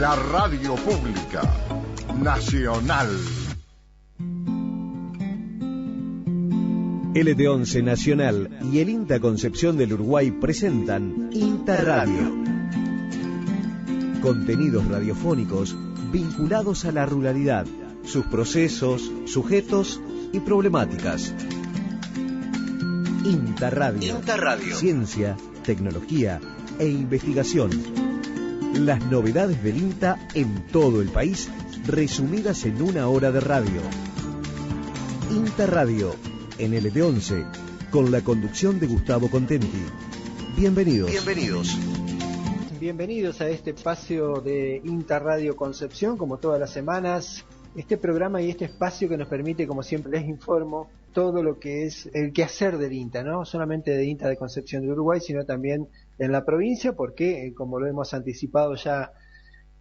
la radio pública nacional. LT11 Nacional y el INTA Concepción del Uruguay presentan INTA Radio. Contenidos radiofónicos vinculados a la ruralidad, sus procesos, sujetos y problemáticas. INTA Radio. INTA Radio. Ciencia, tecnología e investigación. Las novedades del INTA en todo el país, resumidas en una hora de radio. INTA Radio, en LT11, con la conducción de Gustavo Contenti. Bienvenidos. Bienvenidos a este espacio de INTA Radio Concepción, como todas las semanas. Este programa y este espacio que nos permite, como siempre les informo, todo lo que es el quehacer del INTA, no solamente de INTA de Concepción de Uruguay, sino también en la provincia, porque, como lo hemos anticipado ya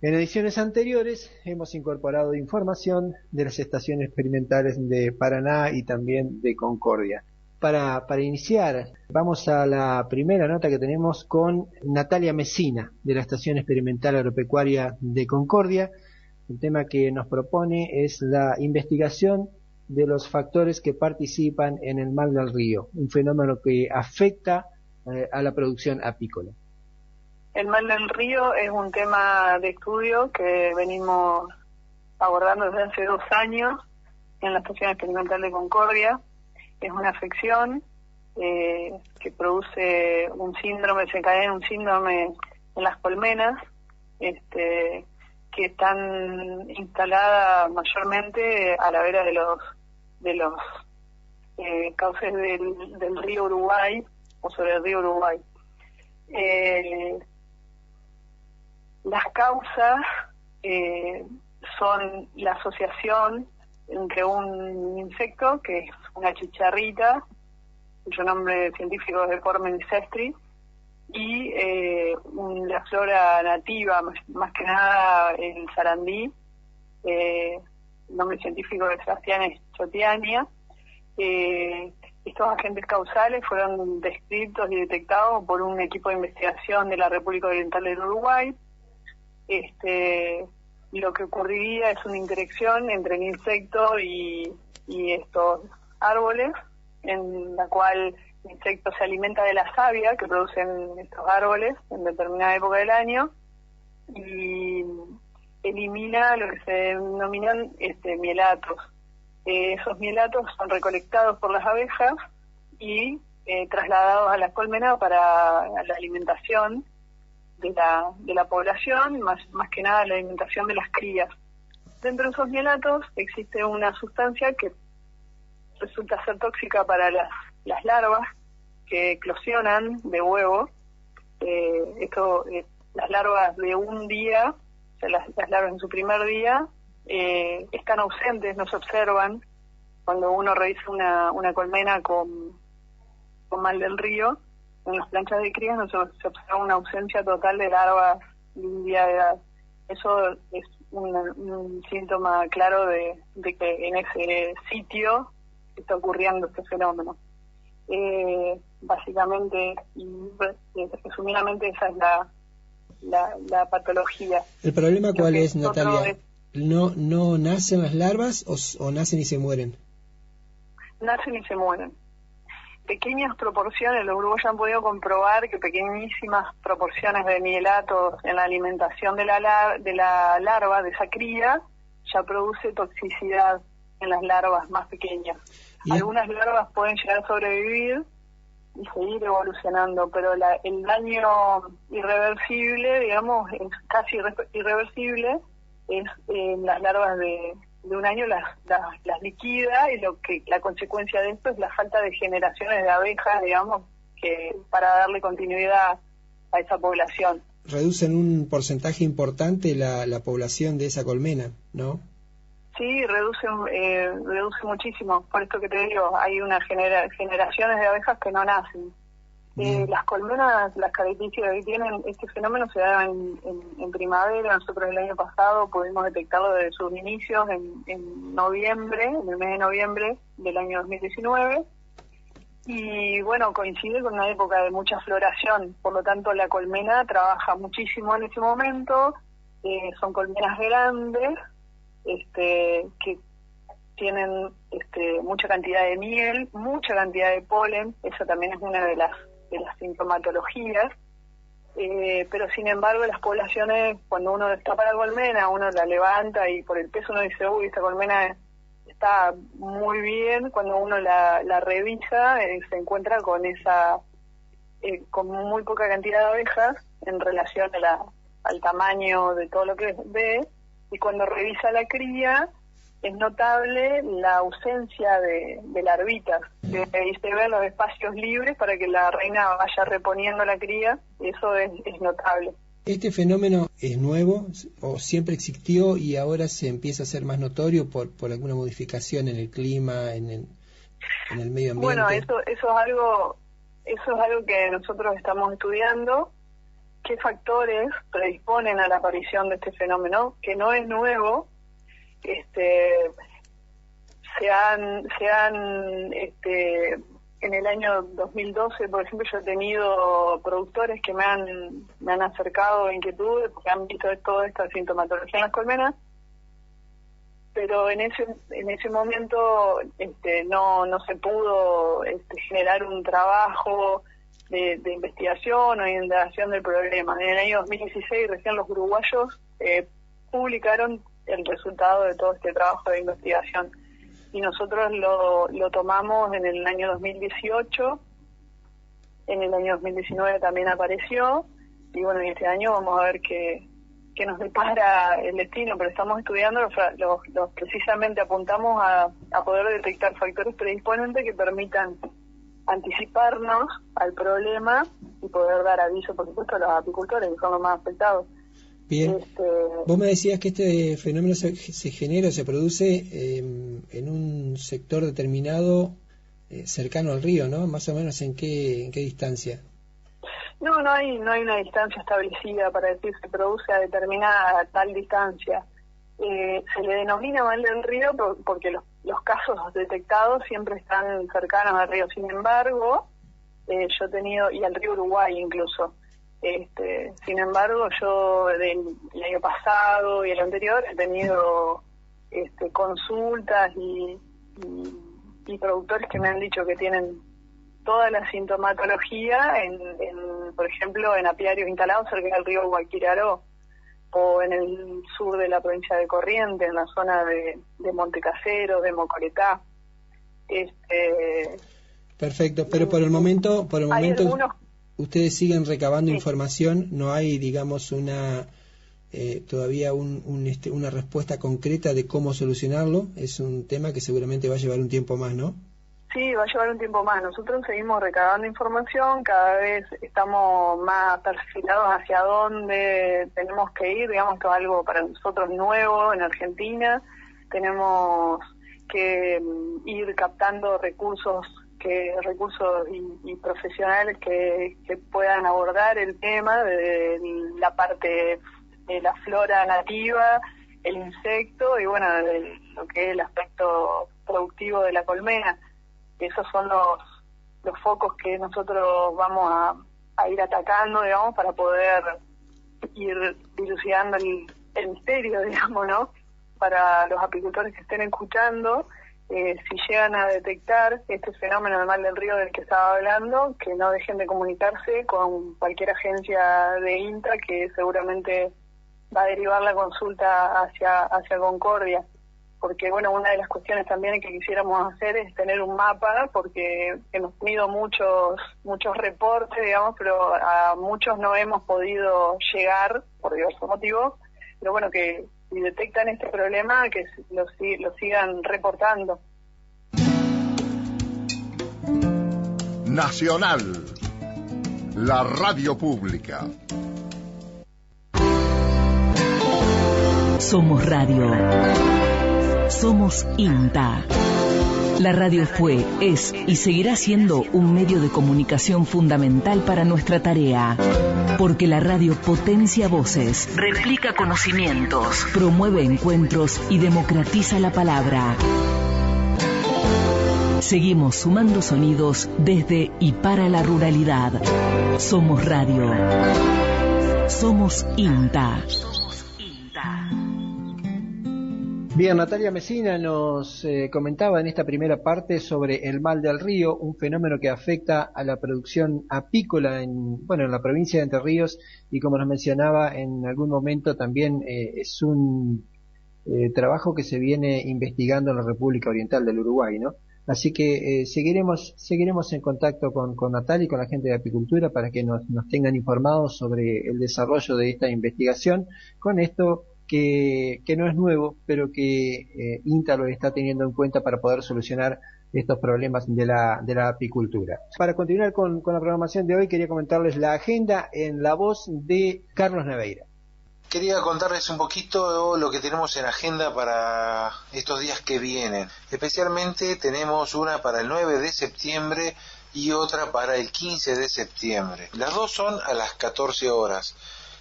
en ediciones anteriores, hemos incorporado información de las estaciones experimentales de Paraná y también de Concordia. Para iniciar, vamos a la primera nota que tenemos con Natalia Mesina, de la Estación Experimental Agropecuaria de Concordia. El tema que nos propone es la investigación de los factores que participan en el mal del río, un fenómeno que afecta a la producción apícola. El mal del río es un tema de estudio que venimos abordando desde hace 2 años en la Estación Experimental de Concordia. Es una afección que produce un síndrome, se cae en un síndrome en las colmenas, que están instaladas mayormente a la vera de los cauces del río Uruguay o sobre el río Uruguay. Las causas son la asociación entre un insecto, que es una chicharrita, cuyo nombre científico es Epormen sestri, y la flora nativa, más que nada el sarandí, el nombre científico de Sebastiana chotiania. Estos agentes causales fueron descritos y detectados por un equipo de investigación de la República Oriental del Uruguay. Lo que ocurriría es una interacción entre el insecto y estos árboles, en la cual el insecto se alimenta de la savia que producen estos árboles en determinada época del año y elimina lo que se denominan mielatos. Esos mielatos son recolectados por las abejas y trasladados a las colmenas para la alimentación de la población, más que nada la alimentación de las crías. Dentro de esos mielatos existe una sustancia que resulta ser tóxica para las larvas que eclosionan de huevo. Las larvas de un día, o sea, las larvas en su primer día, están ausentes, no se observan. Cuando uno revisa una colmena con mal del río, en las planchas de crías no se observa una ausencia total de larvas de un día de edad. Eso es un síntoma claro de que en ese sitio está ocurriendo este fenómeno. Básicamente y resumidamente esa es la patología. ¿El problema cuál es, Natalia? ¿No nacen las larvas o nacen y se mueren? Nacen y se mueren. Pequeñas proporciones, los uruguayos han podido comprobar que pequeñísimas proporciones de mielatos en la alimentación de la larva, de esa cría, ya produce toxicidad en las larvas más pequeñas. Algunas larvas pueden llegar a sobrevivir y seguir evolucionando, pero el daño irreversible, digamos, es casi irreversible, es las larvas de un año las liquida, y la consecuencia de esto es la falta de generaciones de abejas, digamos, que para darle continuidad a esa población. Reducen un porcentaje importante la población de esa colmena, ¿no? Sí, reduce muchísimo. Por esto que te digo, hay unas generaciones de abejas que no nacen. Las colmenas, las características que tienen este fenómeno se da en primavera. Nosotros el año pasado pudimos detectarlo desde sus inicios en noviembre, en el mes de noviembre del año 2019. Y bueno, coincide con una época de mucha floración, por lo tanto la colmena trabaja muchísimo en ese momento, son colmenas grandes, que tienen mucha cantidad de miel, mucha cantidad de polen. Eso también es una de las sintomatologías. Pero sin embargo las poblaciones, cuando uno destapa la colmena, uno la levanta y por el peso uno dice, uy, esta colmena está muy bien. Cuando uno la revisa, se encuentra con con muy poca cantidad de abejas en relación al tamaño de todo lo que ve, y cuando revisa la cría es notable la ausencia de larvitas, y se ven los espacios libres para que la reina vaya reponiendo la cría, y eso es notable. ¿Este fenómeno es nuevo o siempre existió y ahora se empieza a ser más notorio por alguna modificación en el clima, en el medio ambiente? Bueno, eso es algo que nosotros estamos estudiando, qué factores predisponen a la aparición de este fenómeno, que no es nuevo. En el año 2012, por ejemplo, yo he tenido productores que me han acercado inquietudes porque han visto toda esta sintomatología en las colmenas, pero en ese momento no se pudo generar un trabajo de investigación o de indagación del problema. En el año 2016 recién los uruguayos publicaron el resultado de todo este trabajo de investigación, y nosotros lo tomamos en el año 2018, en el año 2019 también apareció, y bueno, este año vamos a ver qué nos depara el destino, pero estamos estudiando, precisamente apuntamos a poder detectar factores predisponentes que permitan anticiparnos al problema y poder dar aviso, por supuesto, a los apicultores, que son los más afectados. Bien, vos me decías que este fenómeno se genera, se produce en un sector determinado cercano al río, ¿no? Más o menos ¿en qué distancia? No hay una distancia establecida para decir se produce a determinada tal distancia. Se le denomina mal del río porque los casos detectados siempre están cercanos al río. Sin embargo, yo he tenido, y al río Uruguay incluso, sin embargo, yo el año pasado y el anterior he tenido consultas y productores que me han dicho que tienen toda la sintomatología por ejemplo, en apiarios instalados cerca del río Guaquiraró o en el sur de la provincia de Corrientes, en la zona de Montecasero, de Mocoretá. Perfecto, pero por el momento algunos... ustedes siguen recabando información, no hay, digamos, todavía una respuesta concreta de cómo solucionarlo. Es un tema que seguramente va a llevar un tiempo más, ¿no? Sí, va a llevar un tiempo más. Nosotros seguimos recabando información, cada vez estamos más perfilados hacia dónde tenemos que ir, digamos, que es algo para nosotros nuevo en Argentina. Tenemos que ir captando recursos y profesionales que puedan abordar el tema de la parte de la flora nativa, el insecto y bueno, de lo que es el aspecto productivo de la colmena. Esos son los focos que nosotros vamos a ir atacando, digamos, para poder ir dilucidando el misterio, digamos, ¿no? Para los apicultores que estén escuchando, si llegan a detectar este fenómeno del mal del río del que estaba hablando, que no dejen de comunicarse con cualquier agencia de INTA, que seguramente va a derivar la consulta hacia Concordia. Porque, bueno, una de las cuestiones también que quisiéramos hacer es tener un mapa, porque hemos tenido muchos reportes, digamos, pero a muchos no hemos podido llegar por diversos motivos. Pero bueno, que si detectan este problema, que lo sigan reportando. Nacional, la radio pública. Somos radio. Somos INTA. La radio fue, es y seguirá siendo un medio de comunicación fundamental para nuestra tarea. Porque la radio potencia voces, replica conocimientos, promueve encuentros y democratiza la palabra. Seguimos sumando sonidos desde y para la ruralidad. Somos radio. Somos INTA. Bien, Natalia Messina nos comentaba en esta primera parte sobre el mal del río, un fenómeno que afecta a la producción apícola en la provincia de Entre Ríos, y como nos mencionaba en algún momento también es un trabajo que se viene investigando en la República Oriental del Uruguay, ¿no? Así que seguiremos en contacto con Natalia y con la gente de apicultura para que nos tengan informados sobre el desarrollo de esta investigación, con esto que no es nuevo, pero que INTA lo está teniendo en cuenta para poder solucionar estos problemas de la apicultura. Para continuar con la programación de hoy, quería comentarles la agenda en la voz de Carlos Neveira. Quería contarles un poquito lo que tenemos en agenda para estos días que vienen. Especialmente tenemos una para el 9 de septiembre y otra para el 15 de septiembre. Las dos son a las 14 horas.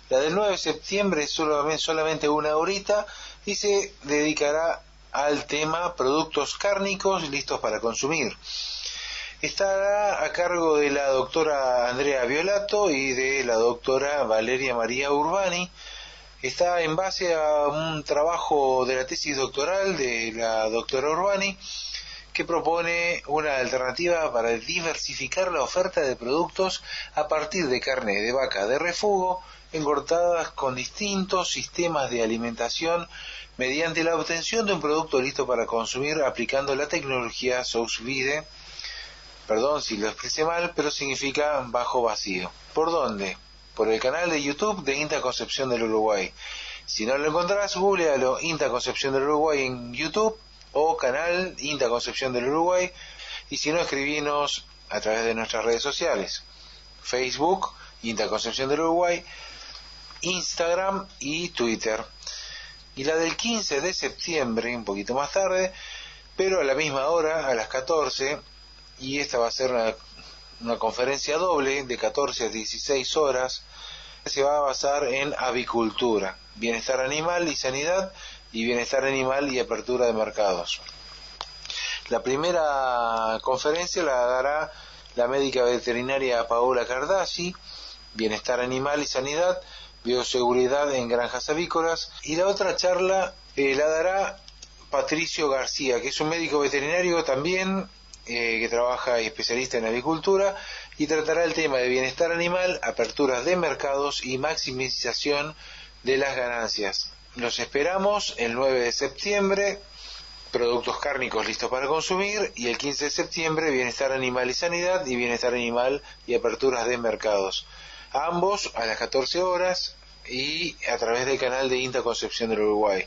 La del 9 de septiembre es solamente una horita y se dedicará al tema productos cárnicos listos para consumir. Estará a cargo de la doctora Andrea Violato y de la doctora Valeria María Urbani. Está en base a un trabajo de la tesis doctoral de la doctora Urbani, que propone una alternativa para diversificar la oferta de productos a partir de carne de vaca de refugo, engordadas con distintos sistemas de alimentación mediante la obtención de un producto listo para consumir aplicando la tecnología sous vide. Perdón si lo expresé mal, pero significa bajo vacío. ¿Por dónde? Por el canal de YouTube de INTA Concepción del Uruguay. Si no lo encontrás, googlealo INTA Concepción del Uruguay en YouTube o canal INTA Concepción del Uruguay, y si no, escribinos a través de nuestras redes sociales: Facebook, INTA Concepción del Uruguay, Instagram y Twitter. Y la del 15 de septiembre, un poquito más tarde, pero a la misma hora, a las 14, y esta va a ser una conferencia doble de 14 a 16 horas, se va a basar en avicultura, bienestar animal y sanidad, y bienestar animal y apertura de mercados. La primera conferencia la dará la médica veterinaria Paola Cardassi, bienestar animal y sanidad, bioseguridad en granjas avícolas, y la otra charla la dará Patricio García, que es un médico veterinario también, que trabaja y especialista en avicultura, y tratará el tema de bienestar animal, aperturas de mercados y maximización de las ganancias. Los esperamos el 9 de septiembre, productos cárnicos listos para consumir, y el 15 de septiembre, bienestar animal y sanidad, y bienestar animal y aperturas de mercados. Ambos a las 14 horas y a través del canal de INTA Concepción del Uruguay.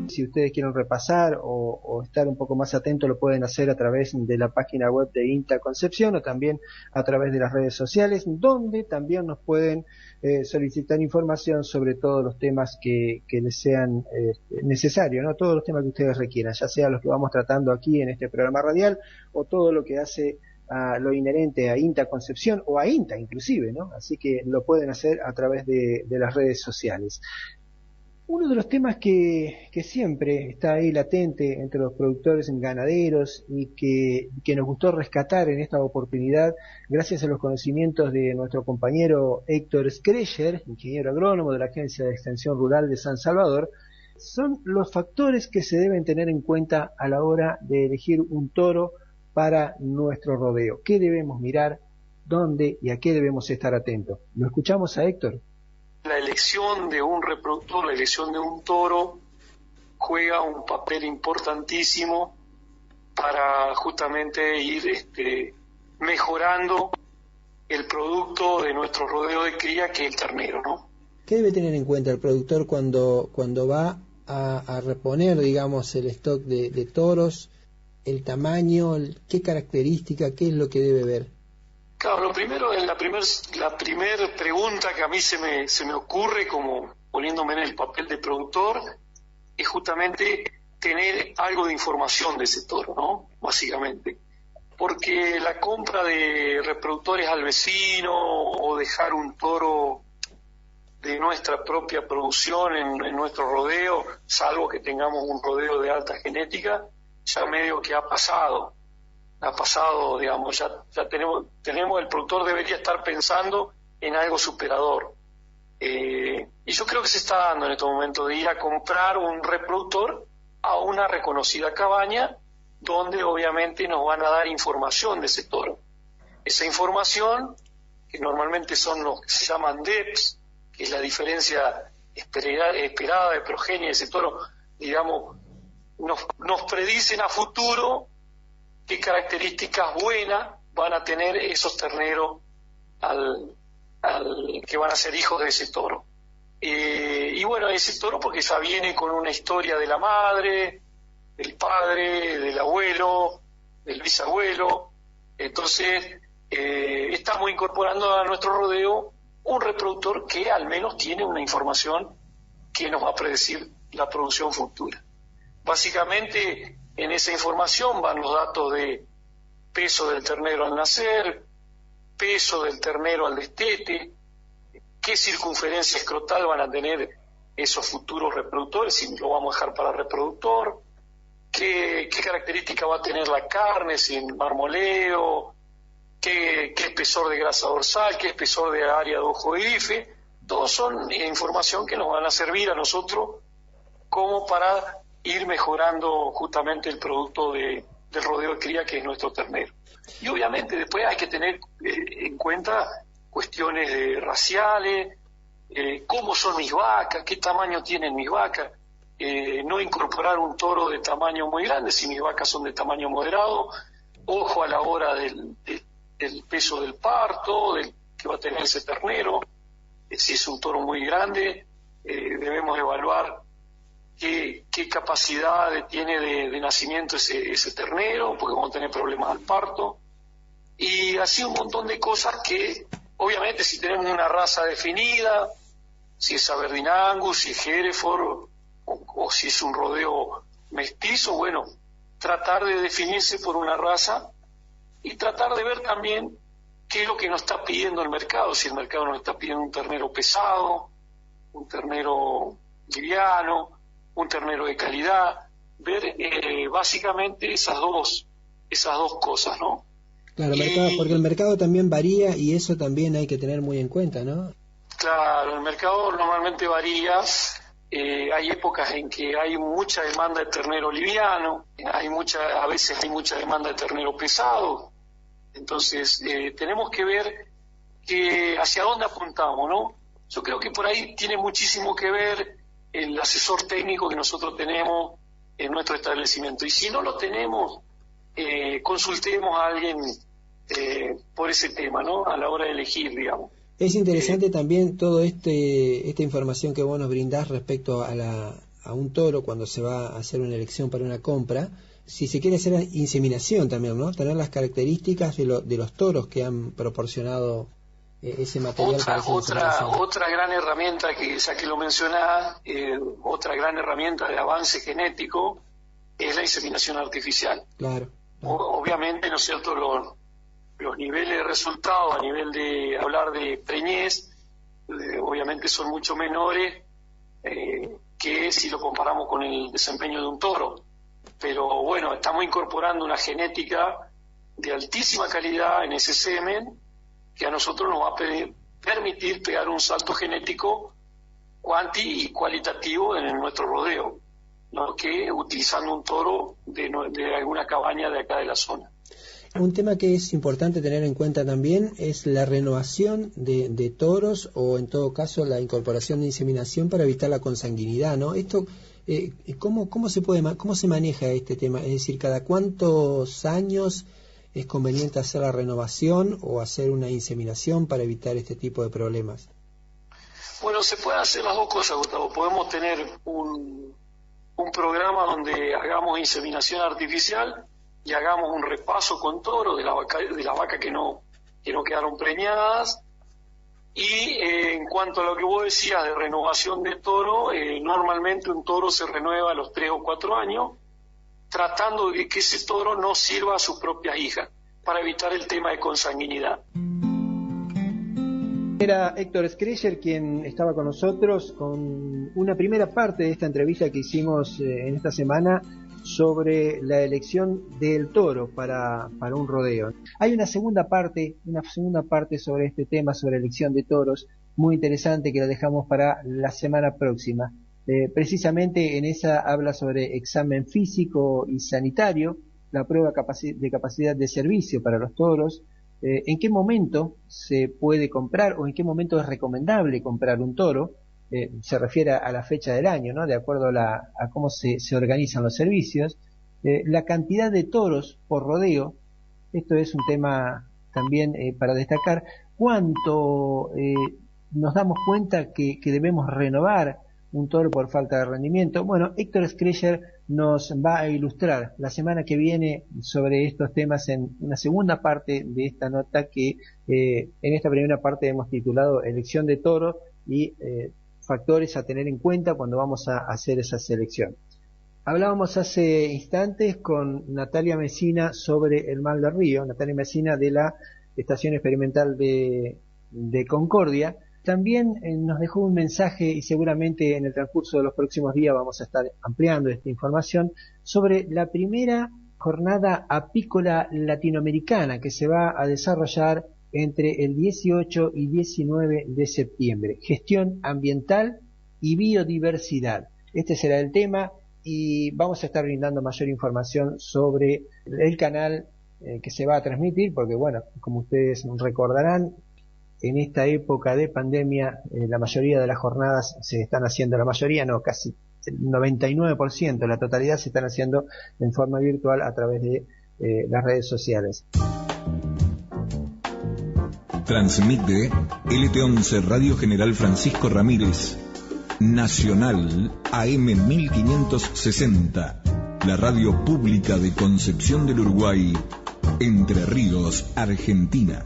Si ustedes quieren repasar o estar un poco más atentos, lo pueden hacer a través de la página web de INTA Concepción o también a través de las redes sociales, donde también nos pueden solicitar información sobre todos los temas que les sean necesarios, ¿no? Todos los temas que ustedes requieran, ya sea los que vamos tratando aquí en este programa radial o todo lo que hace a lo inherente a INTA Concepción o a INTA inclusive, ¿no? Así que lo pueden hacer a través de las redes sociales. Uno de los temas que siempre está ahí latente entre los productores ganaderos y que nos gustó rescatar en esta oportunidad, gracias a los conocimientos de nuestro compañero Héctor Skreyer, ingeniero agrónomo de la Agencia de Extensión Rural de San Salvador, son los factores que se deben tener en cuenta a la hora de elegir un toro para nuestro rodeo. ¿Qué debemos mirar? ¿Dónde? ¿Y a qué debemos estar atentos? ¿Lo escuchamos a Héctor? La elección de un reproductor, la elección de un toro, juega un papel importantísimo para justamente ir mejorando el producto de nuestro rodeo de cría, que es el ternero, ¿no? ¿Qué debe tener en cuenta el productor cuando va a reponer, digamos, el stock de toros? El tamaño, qué característica, qué es lo que debe ver. Claro, lo primero, la primer pregunta que a mí se me ocurre, como poniéndome en el papel de productor, es justamente tener algo de información de ese toro, ¿no? Básicamente. Porque la compra de reproductores al vecino o dejar un toro de nuestra propia producción en nuestro rodeo, salvo que tengamos un rodeo de alta genética, ya medio que ha pasado, digamos, ya tenemos, el productor debería estar pensando en algo superador. Y yo creo que se está dando en este momento de ir a comprar un reproductor a una reconocida cabaña donde obviamente nos van a dar información de ese toro. Esa información, que normalmente son los que se llaman DEPs, que es la diferencia esperada de progenie de ese toro, digamos, nos predicen a futuro qué características buenas van a tener esos terneros que van a ser hijos de ese toro. Y bueno, ese toro porque ya viene con una historia de la madre, del padre, del abuelo, del bisabuelo. Entonces estamos incorporando a nuestro rodeo un reproductor que al menos tiene una información que nos va a predecir la producción futura. Básicamente en esa información van los datos de peso del ternero al nacer, peso del ternero al destete, qué circunferencia escrotal van a tener esos futuros reproductores, si lo vamos a dejar para reproductor, qué característica va a tener la carne, sin marmoleo, qué espesor de grasa dorsal, qué espesor de área de ojo de bife. Todos son información que nos van a servir a nosotros como para ir mejorando justamente el producto del rodeo de cría, que es nuestro ternero. Y obviamente después hay que tener en cuenta cuestiones raciales, cómo son mis vacas, qué tamaño tienen mis vacas, no incorporar un toro de tamaño muy grande si mis vacas son de tamaño moderado, ojo a la hora del peso del parto, que va a tener ese ternero. Si es un toro muy grande, debemos evaluar qué capacidad tiene de nacimiento ese ternero, porque vamos a tener problemas al parto. Y así un montón de cosas que, obviamente, si tenemos una raza definida, si es Aberdeen Angus, si es Hereford, o si es un rodeo mestizo, bueno, tratar de definirse por una raza y tratar de ver también qué es lo que nos está pidiendo el mercado, si el mercado nos está pidiendo un ternero pesado, un ternero liviano, un ternero de calidad, ver básicamente esas dos cosas, ¿no? Claro, porque el mercado también varía y eso también hay que tener muy en cuenta, ¿no? Claro, el mercado normalmente varía. Hay épocas en que hay mucha demanda de ternero liviano, a veces hay mucha demanda de ternero pesado. Entonces tenemos que ver hacia dónde apuntamos, ¿no? Yo creo que por ahí tiene muchísimo que ver el asesor técnico que nosotros tenemos en nuestro establecimiento. Y si no lo tenemos, consultemos a alguien por ese tema, ¿no? A la hora de elegir, digamos. Es interesante también toda esta información que vos nos brindás respecto a un toro cuando se va a hacer una elección para una compra. Si se quiere hacer inseminación también, ¿no? Tener las características de los toros que han proporcionado ese material. Otra gran herramienta, que ya que lo mencionás, otra gran herramienta de avance genético es la inseminación artificial. Claro. Obviamente, ¿no es cierto?, los niveles de resultados a nivel de hablar de preñez, obviamente son mucho menores que si lo comparamos con el desempeño de un toro. Pero bueno, estamos incorporando una genética de altísima calidad en ese semen que a nosotros nos va a permitir pegar un salto genético cuanti y cualitativo en nuestro rodeo, ¿no? Que utilizando un toro de alguna cabaña de acá de la zona. Un tema que es importante tener en cuenta también es la renovación de toros, o en todo caso la incorporación de inseminación para evitar la consanguinidad, ¿no? Esto, ¿cómo se maneja este tema? Es decir, ¿cada cuántos años es conveniente hacer la renovación o hacer una inseminación para evitar este tipo de problemas? Bueno, se pueden hacer las dos cosas, Gustavo. Podemos tener un programa donde hagamos inseminación artificial y hagamos un repaso con toro de las vacas que no quedaron preñadas. Y en cuanto a lo que vos decías de renovación de toro, normalmente un toro se renueva a los 3 o 4 años, tratando de que ese toro no sirva a sus propias hijas, para evitar el tema de consanguinidad. Era Héctor Skrecher quien estaba con nosotros con una primera parte de esta entrevista que hicimos en esta semana sobre la elección del toro para un rodeo. Hay una segunda parte sobre este tema, sobre elección de toros, muy interesante que la dejamos para la semana próxima. Precisamente en esa habla sobre examen físico y sanitario, la prueba de capacidad de servicio para los toros, en qué momento se puede comprar o en qué momento es recomendable comprar un toro. Se refiere a la fecha del año, ¿no? De acuerdo a cómo se organizan los servicios, la cantidad de toros por rodeo. Esto es un tema también para destacar. ¿Cuánto nos damos cuenta que debemos renovar un toro por falta de rendimiento? Bueno, Héctor Schreyer nos va a ilustrar la semana que viene sobre estos temas en una segunda parte de esta nota que en esta primera parte hemos titulado Elección de Toro y factores a tener en cuenta cuando vamos a hacer esa selección. Hablábamos hace instantes con Natalia Messina sobre el mal del río, Natalia Messina de la Estación Experimental de Concordia. También nos dejó un mensaje y seguramente en el transcurso de los próximos días vamos a estar ampliando esta información sobre la primera jornada apícola latinoamericana que se va a desarrollar entre el 18 y 19 de septiembre. Gestión ambiental y biodiversidad. Este será el tema y vamos a estar brindando mayor información sobre el canal que se va a transmitir, porque bueno, como ustedes recordarán, en esta época de pandemia la mayoría de las jornadas se están haciendo, casi el 99%, la totalidad se están haciendo en forma virtual a través de las redes sociales. Transmite LT11 Radio General Francisco Ramírez, Nacional AM 1560, la radio pública de Concepción del Uruguay, Entre Ríos, Argentina.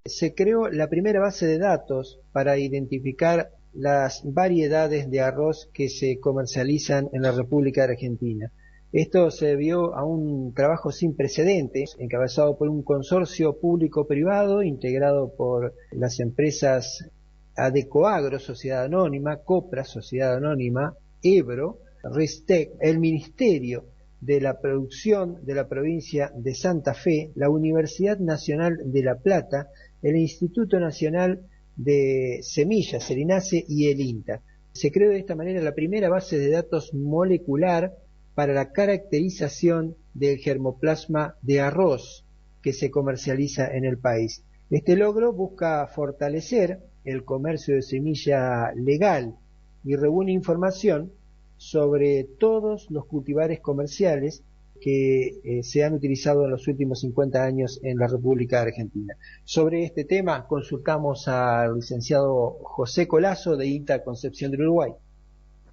Se creó la primera base de datos para identificar las variedades de arroz que se comercializan en la República Argentina. Esto se debió a un trabajo sin precedentes, encabezado por un consorcio público-privado integrado por las empresas Adecoagro, Sociedad Anónima, Copra, Sociedad Anónima, Ebro, Restec, el Ministerio de la Producción de la provincia de Santa Fe, la Universidad Nacional de La Plata, el Instituto Nacional de Semillas, el INASE, y el INTA. Se creó de esta manera la primera base de datos molecular para la caracterización del germoplasma de arroz que se comercializa en el país. Este logro busca fortalecer el comercio de semilla legal y reúne información sobre todos los cultivares comerciales que se han utilizado en los últimos 50 años en la República Argentina. Sobre este tema consultamos al licenciado José Colazo de INTA Concepción del Uruguay.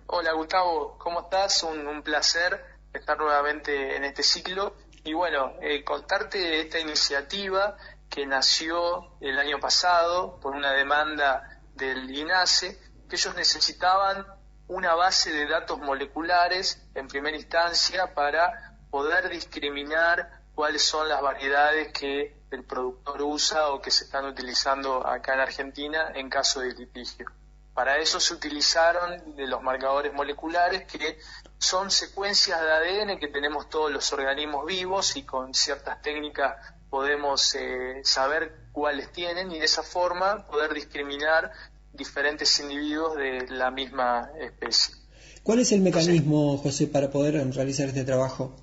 Hola Gustavo, ¿cómo estás? Un placer estar nuevamente en este ciclo y bueno, contarte de esta iniciativa que nació el año pasado por una demanda del INASE, que ellos necesitaban una base de datos moleculares en primera instancia para poder discriminar cuáles son las variedades que el productor usa o que se están utilizando acá en Argentina en caso de litigio. Para eso se utilizaron de los marcadores moleculares, que son secuencias de ADN que tenemos todos los organismos vivos y con ciertas técnicas podemos saber cuáles tienen y de esa forma poder discriminar diferentes individuos de la misma especie. ¿Cuál es el mecanismo, José, para poder realizar este trabajo?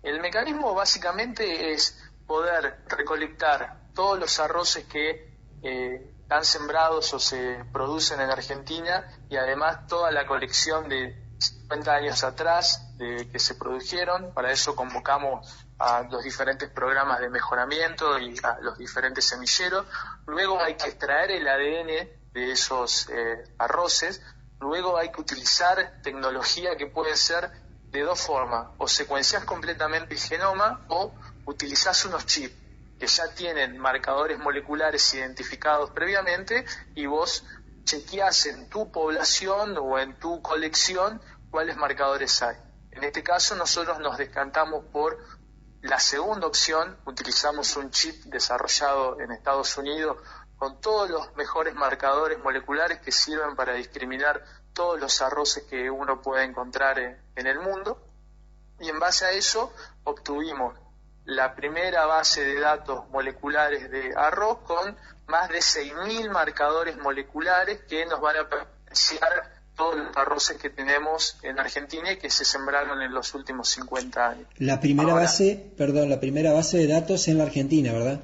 El mecanismo básicamente es poder recolectar todos los arroces que están sembrados o se producen en Argentina y además toda la colección de 50 años atrás que se produjeron. Para eso convocamos a los diferentes programas de mejoramiento y a los diferentes semilleros. Luego hay que extraer el ADN de esos arroces. Luego hay que utilizar tecnología que puede ser de dos formas: o secuencias completamente el genoma o utilizás unos chips que ya tienen marcadores moleculares identificados previamente y vos chequeás en tu población o en tu colección cuáles marcadores hay. En este caso nosotros nos decantamos por la segunda opción, utilizamos un chip desarrollado en Estados Unidos con todos los mejores marcadores moleculares que sirven para discriminar todos los arroces que uno puede encontrar en el mundo, y en base a eso obtuvimos la primera base de datos moleculares de arroz con más de 6.000 marcadores moleculares que nos van a potenciar todos los arroces que tenemos en Argentina y que se sembraron en los últimos 50 años. La primera base de datos en la Argentina, ¿verdad?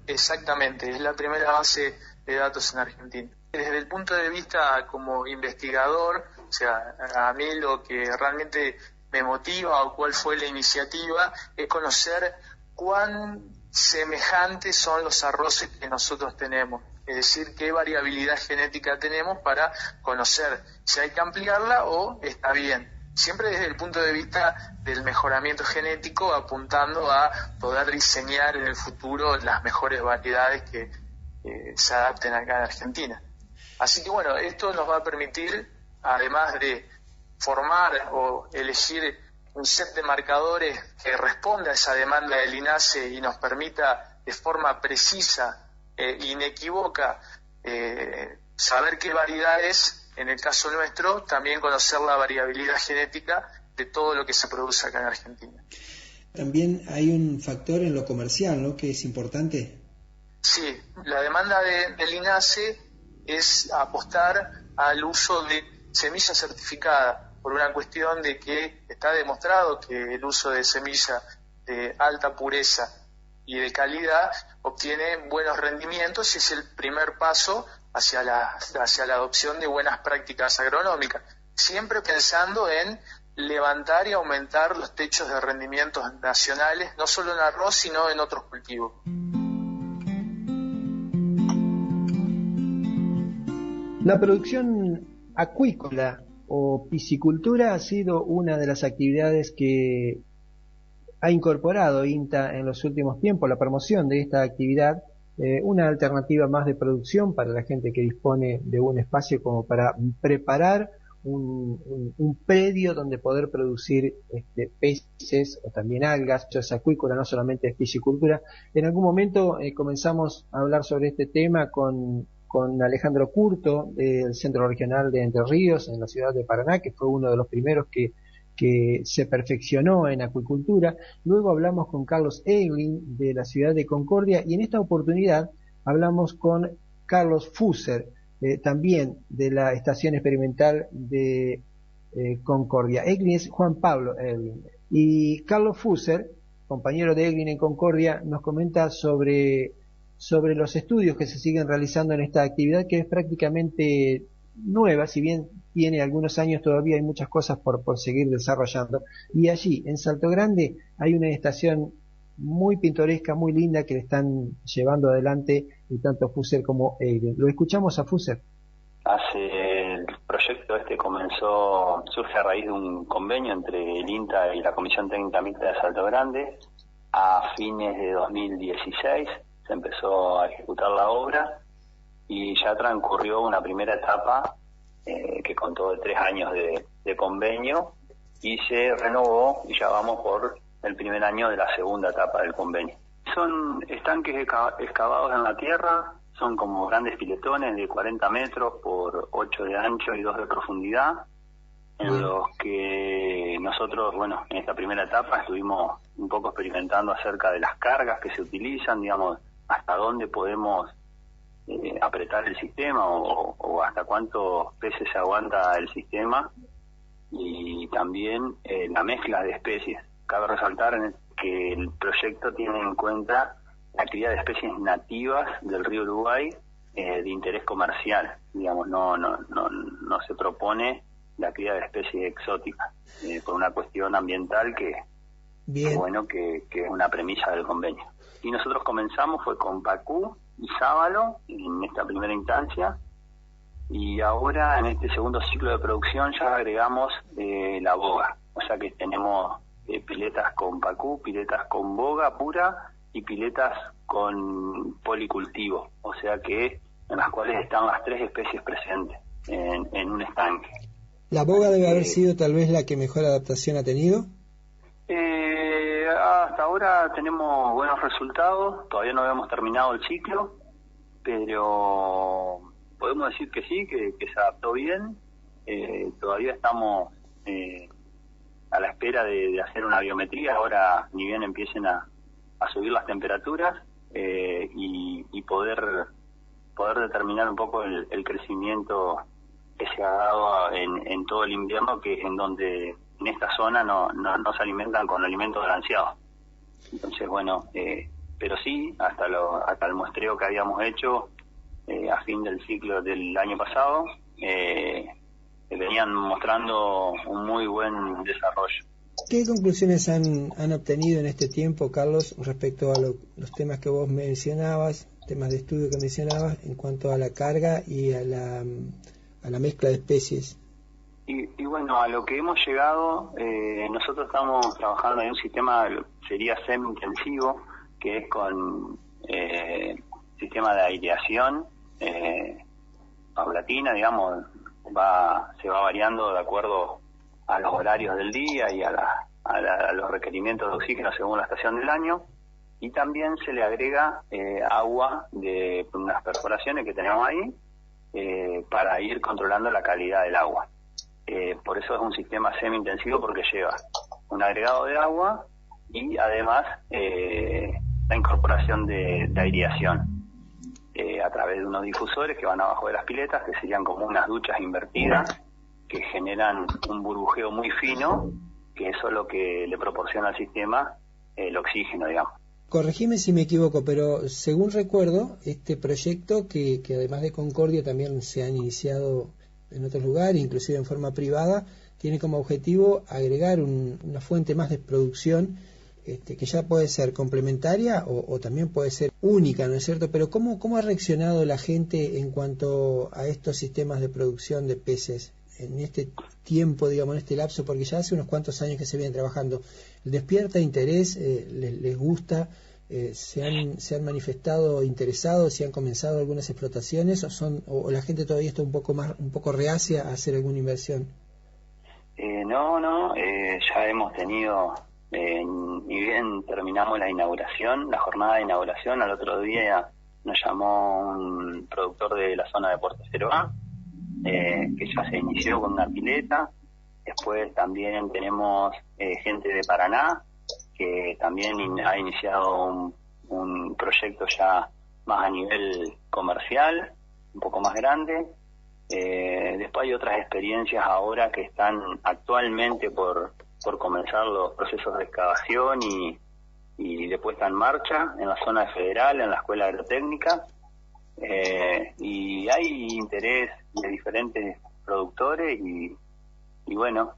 Exactamente, es la primera base de datos en Argentina. Desde el punto de vista como investigador, o sea, a mí lo que realmente me motiva o cuál fue la iniciativa es conocer cuán semejantes son los arroces que nosotros tenemos, es decir, qué variabilidad genética tenemos para conocer si hay que ampliarla o está bien. Siempre desde el punto de vista del mejoramiento genético, apuntando a poder diseñar en el futuro las mejores variedades que se adapten acá en Argentina. Así que bueno, esto nos va a permitir, además de formar o elegir un set de marcadores que responda a esa demanda del INASE y nos permita de forma precisa e inequívoca saber qué variedades, en el caso nuestro, también conocer la variabilidad genética de todo lo que se produce acá en Argentina. También hay un factor en lo comercial, ¿no?, que es importante. Sí, la demanda del INASE es apostar al uso de semilla certificada, por una cuestión de que está demostrado que el uso de semilla de alta pureza y de calidad obtiene buenos rendimientos y es el primer paso hacia la adopción de buenas prácticas agronómicas, siempre pensando en levantar y aumentar los techos de rendimientos nacionales, no solo en arroz, sino en otros cultivos. La producción acuícola o piscicultura ha sido una de las actividades que ha incorporado INTA en los últimos tiempos. La promoción de esta actividad, una alternativa más de producción para la gente que dispone de un espacio como para preparar un predio donde poder producir peces o también algas. Es acuícola, no solamente es piscicultura. En algún momento comenzamos a hablar sobre este tema con Alejandro Curto del Centro Regional de Entre Ríos en la ciudad de Paraná, que fue uno de los primeros que se perfeccionó en acuicultura. Luego hablamos con Carlos Eiglin de la ciudad de Concordia y en esta oportunidad hablamos con Carlos Fusser, también de la Estación Experimental de Concordia. Eiglin es Juan Pablo Eiglin y Carlos Fusser, compañero de Eiglin en Concordia, nos comenta sobre los estudios que se siguen realizando en esta actividad, que es prácticamente nueva, si bien tiene algunos años, todavía hay muchas cosas por seguir desarrollando. Y allí, en Salto Grande, hay una estación muy pintoresca, muy linda, que le están llevando adelante y tanto Fusser como Eiglin. Lo escuchamos a Fusser. El proyecto surge a raíz de un convenio entre el INTA y la Comisión Técnica Mixta de Salto Grande. A fines de 2016 se empezó a ejecutar la obra y ya transcurrió una primera etapa que contó de 3 años de convenio y se renovó y ya vamos por el primer año de la segunda etapa del convenio. Son estanques excavados en la tierra, son como grandes piletones de 40 metros por 8 de ancho y 2 de profundidad, en los que nosotros, en esta primera etapa estuvimos un poco experimentando acerca de las cargas que se utilizan, digamos, hasta dónde podemos apretar el sistema o hasta cuántos peces se aguanta el sistema, y también la mezcla de especies. Cabe resaltar que el proyecto tiene en cuenta la cría de especies nativas del río Uruguay de interés comercial, digamos, no se propone la cría de especies exóticas por una cuestión ambiental que es una premisa del convenio. Y nosotros comenzamos fue con pacú y sábalo en esta primera instancia, y ahora en este segundo ciclo de producción ya agregamos la boga, o sea que tenemos piletas con pacú, piletas con boga pura y piletas con policultivo, o sea que en las cuales están las 3 especies presentes en un estanque. ¿La boga debe haber sido tal vez la que mejor adaptación ha tenido? Hasta ahora tenemos buenos resultados, todavía no habíamos terminado el ciclo, pero podemos decir que sí, que se adaptó bien. Todavía estamos a la espera de hacer una biometría, ahora ni bien empiecen a subir las temperaturas y poder determinar un poco el crecimiento que se ha dado en todo el invierno, que es en donde en esta zona no se alimentan con alimentos balanceados. Entonces, bueno, pero sí, hasta el muestreo que habíamos hecho a fin del ciclo del año pasado, venían mostrando un muy buen desarrollo. ¿Qué conclusiones han obtenido en este tiempo, Carlos, respecto a los temas que vos mencionabas, temas de estudio que mencionabas, en cuanto a la carga y a la mezcla de especies? Y bueno, a lo que hemos llegado, nosotros estamos trabajando en un sistema, sería semi-intensivo, que es con sistema de aireación paulatina, digamos, se va variando de acuerdo a los horarios del día y a los requerimientos de oxígeno según la estación del año, y también se le agrega agua de unas perforaciones que tenemos ahí para ir controlando la calidad del agua. Por eso es un sistema semi-intensivo, porque lleva un agregado de agua y además la incorporación de aireación a través de unos difusores que van abajo de las piletas, que serían como unas duchas invertidas que generan un burbujeo muy fino, que eso es lo que le proporciona al sistema el oxígeno, digamos. Corregime si me equivoco, pero según recuerdo, este proyecto que además de Concordia también se han iniciado en otros lugares, inclusive en forma privada, tiene como objetivo agregar una fuente más de producción que ya puede ser complementaria o también puede ser única, ¿no es cierto? Pero ¿cómo ha reaccionado la gente en cuanto a estos sistemas de producción de peces en este tiempo, digamos, en este lapso? Porque ya hace unos cuantos años que se vienen trabajando. ¿Despierta interés? ¿Les gusta? ¿Se han manifestado interesados? ¿Se han comenzado algunas explotaciones? ¿O la gente todavía está un poco reacia a hacer alguna inversión? Ya hemos tenido, ni bien terminamos la jornada de inauguración, al otro día nos llamó un productor de la zona de Puerto Ceroa, que ya se inició con una pileta. Después también tenemos gente de Paraná, que también ha iniciado un proyecto ya más a nivel comercial, un poco más grande. Después hay otras experiencias ahora que están actualmente por comenzar los procesos de excavación y de puesta en marcha en la zona federal, en la Escuela Agrotécnica, y hay interés de diferentes productores y bueno,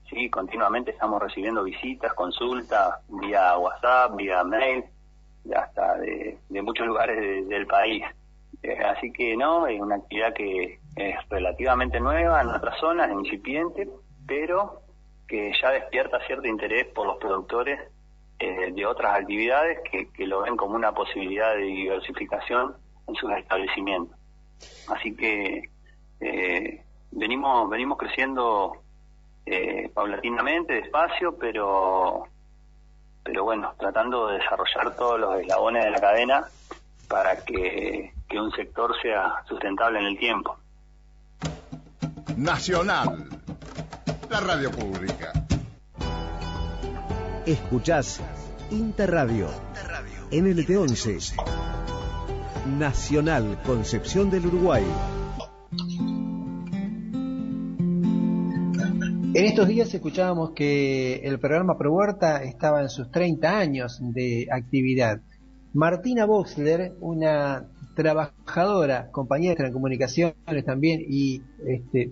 sí, continuamente estamos recibiendo visitas, consultas vía WhatsApp, vía mail, hasta de muchos lugares del país. Así que no, es una actividad que es relativamente nueva en nuestras zonas, incipiente, pero que ya despierta cierto interés por los productores de otras actividades que lo ven como una posibilidad de diversificación en sus establecimientos. Así que venimos creciendo paulatinamente, despacio, pero bueno, tratando de desarrollar todos los eslabones de la cadena para que un sector sea sustentable en el tiempo. Nacional, la radio pública. Escuchás Interradio, NLT11, Nacional, Concepción del Uruguay. En estos días escuchábamos que el programa Prohuerta estaba en sus 30 años de actividad. Martina Boxler, una trabajadora, compañera de telecomunicaciones también, y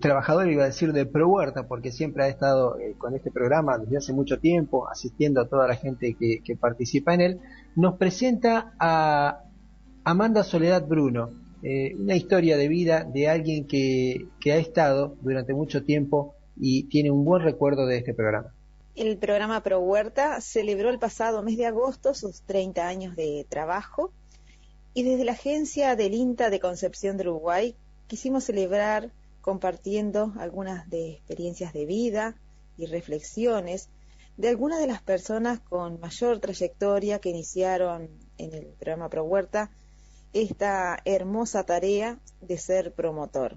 trabajadora, iba a decir, de Prohuerta, porque siempre ha estado con este programa desde hace mucho tiempo, asistiendo a toda la gente que participa en él, nos presenta a Amanda Soledad Bruno, una historia de vida de alguien que ha estado durante mucho tiempo y tiene un buen recuerdo de este programa. El programa Prohuerta celebró el pasado mes de agosto sus 30 años de trabajo y desde la agencia del INTA de Concepción del Uruguay quisimos celebrar compartiendo algunas de experiencias de vida y reflexiones de algunas de las personas con mayor trayectoria que iniciaron en el programa Prohuerta esta hermosa tarea de ser promotor.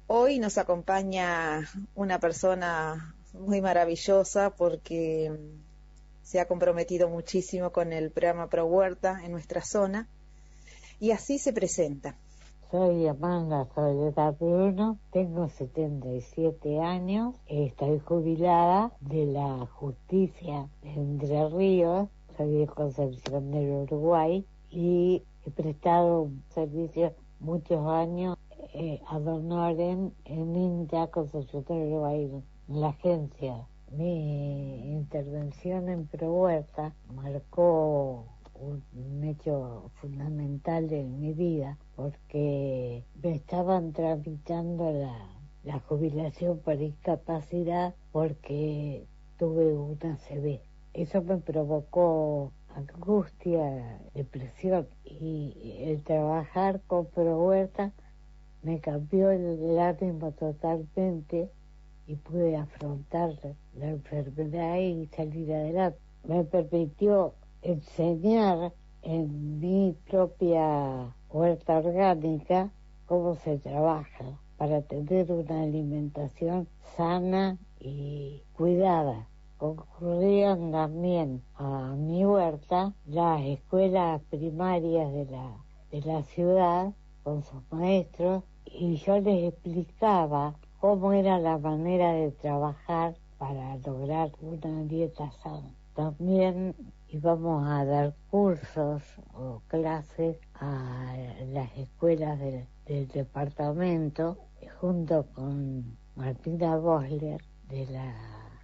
Hoy nos acompaña una persona muy maravillosa porque se ha comprometido muchísimo con el programa Pro Huerta en nuestra zona, y así se presenta. Soy Amanda Soledad Bruno, tengo 77 años, estoy jubilada de la Justicia de Entre Ríos, soy de Concepción del Uruguay y he prestado un servicio muchos años ad honorem en INTA Concepción del Uruguay, en la agencia. Mi intervención en Pro Huerta marcó un hecho fundamental en mi vida, porque me estaban tramitando la jubilación por discapacidad porque tuve una ACV. Eso me provocó angustia, depresión, y el trabajar con Pro Huerta me cambió el ánimo totalmente y pude afrontar la enfermedad y salir adelante. Me permitió enseñar en mi propia huerta orgánica cómo se trabaja para tener una alimentación sana y cuidada. Concurrían también a mi huerta las escuelas primarias de la ciudad con sus maestros, y yo les explicaba cómo era la manera de trabajar para lograr una dieta sana. También íbamos a dar cursos o clases a las escuelas del departamento junto con Martina Bosler de la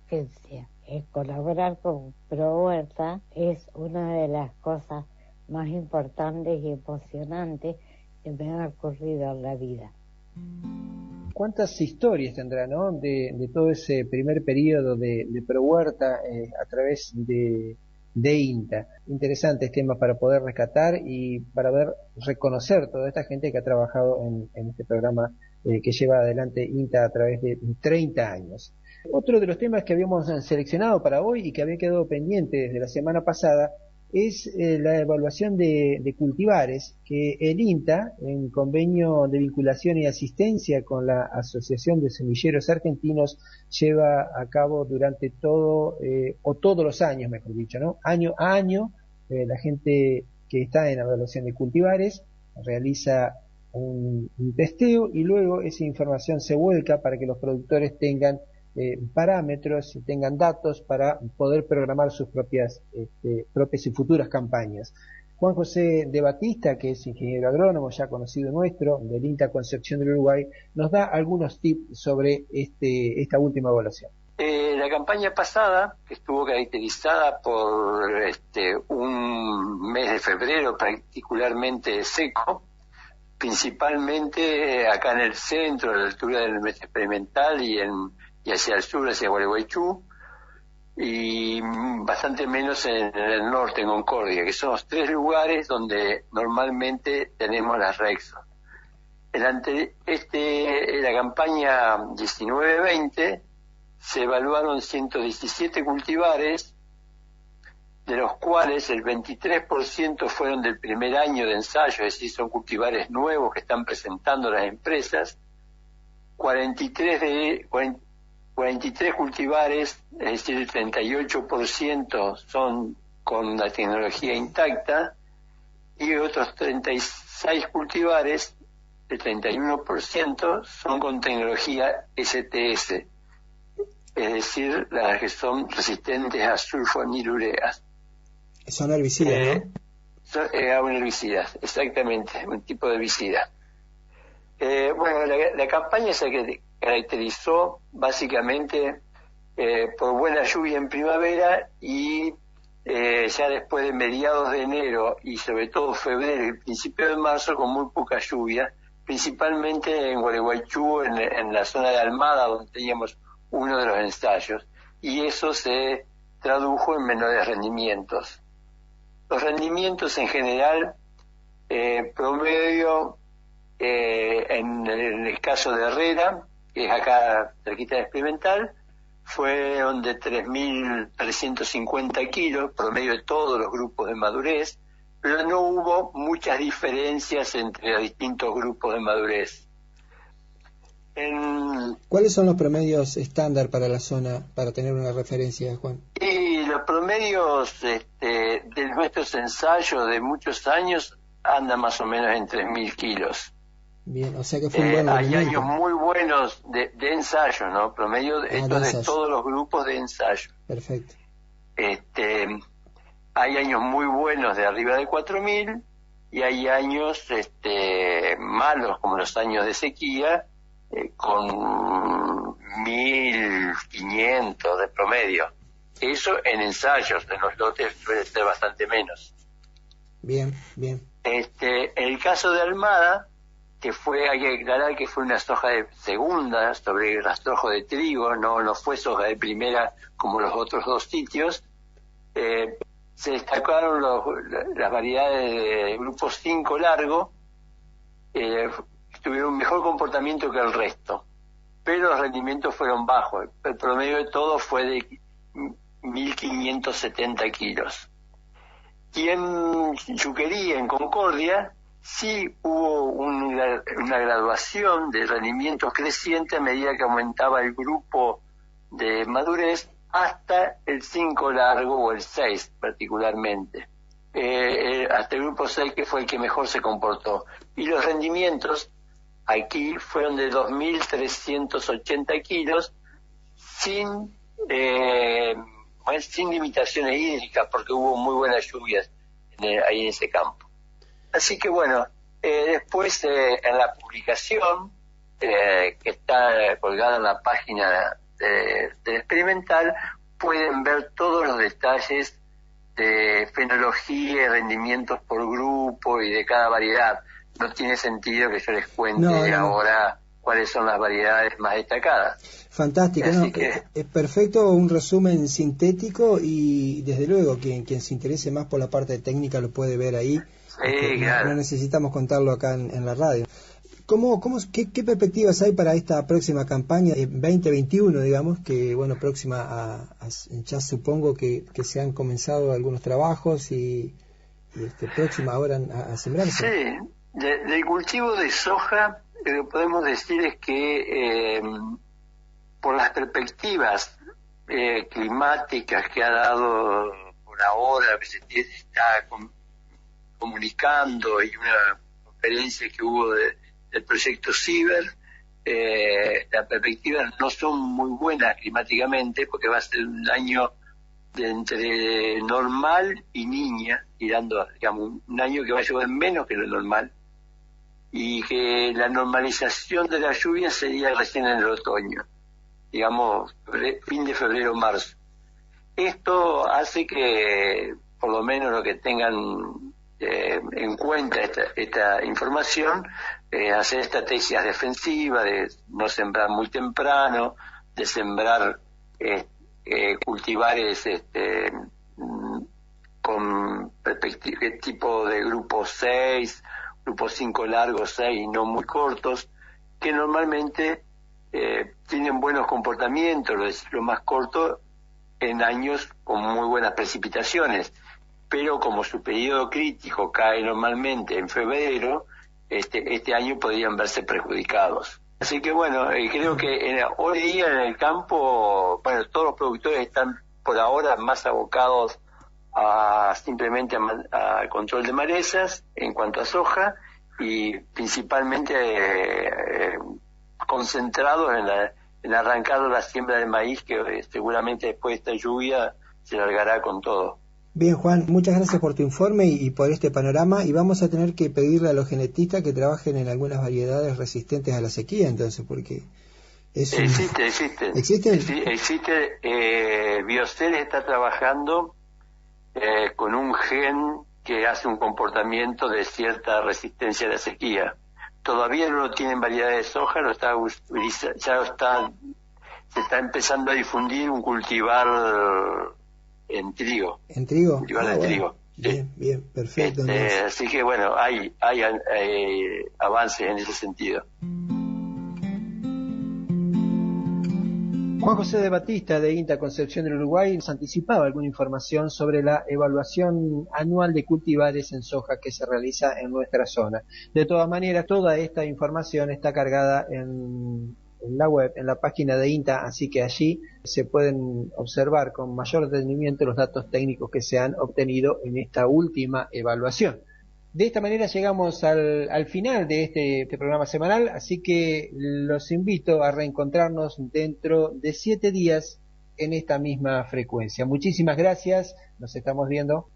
agencia. Colaborar con Pro Huerta es una de las cosas más importantes y emocionantes que me han ocurrido en la vida. ¿Cuántas historias tendrá, no? de todo ese primer periodo de Pro Huerta a través de INTA? Interesantes temas para poder rescatar y para reconocer toda esta gente que ha trabajado en este programa que lleva adelante INTA a través de 30 años. Otro de los temas que habíamos seleccionado para hoy y que había quedado pendiente desde la semana pasada es la evaluación de cultivares que el INTA, en convenio de vinculación y asistencia con la Asociación de Semilleros Argentinos, lleva a cabo durante todos los años, mejor dicho, ¿no? Año a año, la gente que está en evaluación de cultivares realiza un testeo y luego esa información se vuelca para que los productores tengan parámetros y tengan datos para poder programar sus propias y futuras campañas. Juan José de Batista, que es ingeniero agrónomo ya conocido nuestro del INTA Concepción del Uruguay, nos da algunos tips sobre esta última evaluación. La campaña pasada, que estuvo caracterizada por un mes de febrero particularmente seco, principalmente acá en el centro, a la altura del Mestre Experimental y hacia el sur, hacia Gualeguaychú, y bastante menos en el norte, en Concordia, que son los 3 lugares donde normalmente tenemos las Rexo. La campaña 19-20 se evaluaron 117 cultivares, de los cuales el 23% fueron del primer año de ensayo, es decir, son cultivares nuevos que están presentando las empresas. 43 cultivares, es decir, el 38% son con la tecnología intacta, y otros 36 cultivares, el 31%, son con tecnología STS, es decir, las que son resistentes a sulfonilureas. Son herbicidas, ¿no? Son herbicidas, exactamente, un tipo de herbicida. Bueno, la campaña se caracterizó básicamente por buena lluvia en primavera y ya después de mediados de enero y sobre todo febrero y principio de marzo con muy poca lluvia, principalmente en Gualeguaychú, en la zona de Almada, donde teníamos uno de los ensayos, y eso se tradujo en menores rendimientos. Los rendimientos en general, promedio, en el caso de Herrera, que es acá cerquita de Experimental, fueron de 3.350 kilos, promedio de todos los grupos de madurez, pero no hubo muchas diferencias entre los distintos grupos de madurez. ¿Cuáles son los promedios estándar para la zona, para tener una referencia, Juan? Y los promedios de nuestros ensayos de muchos años andan más o menos en 3.000 kilos. Bien, o sea que fue un buen hay años muy buenos de ensayo, ¿no? Promedio, esto de es de todos los grupos de ensayo. Perfecto. Hay años muy buenos de arriba de 4.000 y hay años malos, como los años de sequía, con 1.500 de promedio. Eso en ensayos, en los lotes suele ser bastante menos. Bien, bien. En el caso de Almada, hay que aclarar que fue una soja de segunda sobre rastrojo de trigo, no fue soja de primera como los otros dos sitios. Se destacaron las variedades de grupo 5 largo, tuvieron un mejor comportamiento que el resto, pero los rendimientos fueron bajos. El promedio de todo fue de 1.570 kilos. Y en Chuquería, en Concordia, sí hubo una graduación de rendimientos crecientes a medida que aumentaba el grupo de madurez hasta el 5 largo o el 6 particularmente. Hasta el grupo 6 que fue el que mejor se comportó. Y los rendimientos aquí fueron de 2.380 kilos sin limitaciones hídricas porque hubo muy buenas lluvias ahí en ese campo. Así que bueno, después en la publicación que está colgada en la página del experimental pueden ver todos los detalles de fenología y rendimientos por grupo y de cada variedad. No tiene sentido que yo les cuente ahora cuáles son las variedades más destacadas. Fantástico, es perfecto, un resumen sintético y desde luego quien se interese más por la parte técnica lo puede ver ahí. Sí, claro. No necesitamos contarlo acá en la radio. ¿Qué perspectivas hay para esta próxima campaña 2021, digamos, que bueno, próxima ya supongo que se han comenzado algunos trabajos y próxima ahora a sembrarse? Sí, del cultivo de soja lo que podemos decir es que por las perspectivas climáticas que ha dado por ahora, que se está comunicando y una conferencia que hubo del proyecto CIBER, las perspectivas no son muy buenas climáticamente porque va a ser un año de entre normal y niña, tirando, digamos, un año que va a llover menos que lo normal y que la normalización de la lluvia sería recién en el otoño, digamos, fin de febrero, marzo. Esto hace que, por lo menos lo que tengan en cuenta esta información, hacer estrategias defensivas, de no sembrar muy temprano, de sembrar cultivares con tipo de grupo 6, grupo 5 largos, 6 no muy cortos, que normalmente tienen buenos comportamientos, lo más corto, en años con muy buenas precipitaciones. Pero como su periodo crítico cae normalmente en febrero, este año podrían verse perjudicados. Así que bueno, creo que hoy día en el campo, bueno, todos los productores están por ahora más abocados simplemente al control de malezas en cuanto a soja y principalmente concentrados en arrancar la siembra de maíz que seguramente después de esta lluvia se largará con todo. Bien, Juan, muchas gracias por tu informe y por este panorama, y vamos a tener que pedirle a los genetistas que trabajen en algunas variedades resistentes a la sequía, entonces, porque Existe. Biocel está trabajando con un gen que hace un comportamiento de cierta resistencia a la sequía. Todavía no lo tienen variedades de soja, se está empezando a difundir un cultivar en trigo. ¿En trigo? Cultivar de trigo. Bien, perfecto. Así que bueno, hay avances en ese sentido. Juan José de Batista de INTA Concepción del Uruguay nos anticipaba alguna información sobre la evaluación anual de cultivares en soja que se realiza en nuestra zona. De todas maneras, toda esta información está cargada en en la web, en la página de INTA, así que allí se pueden observar con mayor detenimiento los datos técnicos que se han obtenido en esta última evaluación. De esta manera llegamos al final de este programa semanal, así que los invito a reencontrarnos dentro de 7 días en esta misma frecuencia. Muchísimas gracias, nos estamos viendo.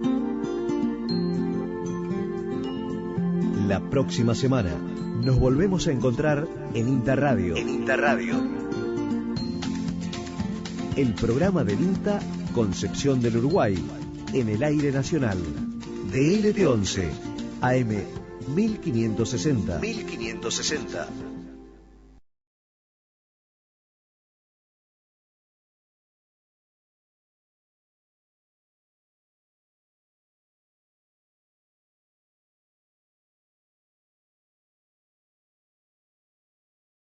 La próxima semana nos volvemos a encontrar en INTA Radio. El programa del INTA Concepción del Uruguay, en el aire nacional, de LT11, AM 1560.